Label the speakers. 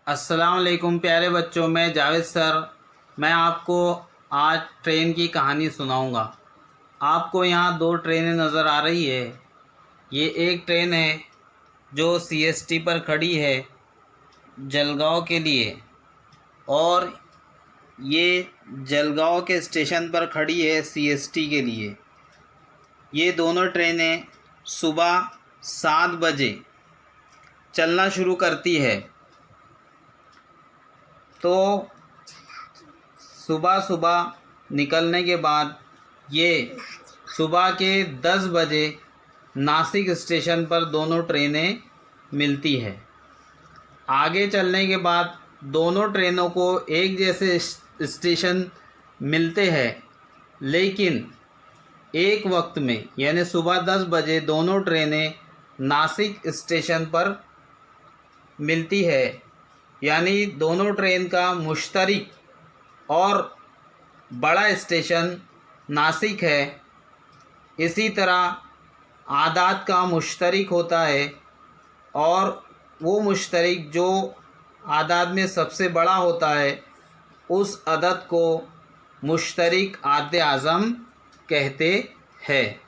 Speaker 1: अस्सलाम वालेकुम प्यारे बच्चों, मैं जावेद सर। मैं आपको आज ट्रेन की कहानी सुनाऊंगा। आपको यहाँ दो ट्रेनें नज़र आ रही है। ये एक ट्रेन है जो सीएसटी पर खड़ी है जलगांव के लिए, और ये जलगांव के स्टेशन पर खड़ी है सीएसटी के लिए। ये दोनों ट्रेनें सुबह 7 बजे चलना शुरू करती है। तो सुबह सुबह निकलने के बाद ये सुबह के 10 बजे नासिक स्टेशन पर दोनों ट्रेनें मिलती है। आगे चलने के बाद दोनों ट्रेनों को एक जैसे स्टेशन मिलते हैं, लेकिन एक वक्त में यानी सुबह 10 बजे दोनों ट्रेनें नासिक स्टेशन पर मिलती है। यानी दोनों ट्रेन का मुश्तरक और बड़ा स्टेशन नासिक है। इसी तरह आदात का मुश्तरक होता है, और वो मुश्तरक जो आदात में सबसे बड़ा होता है उस अदद को मुश्तरक आद आज़म कहते हैं।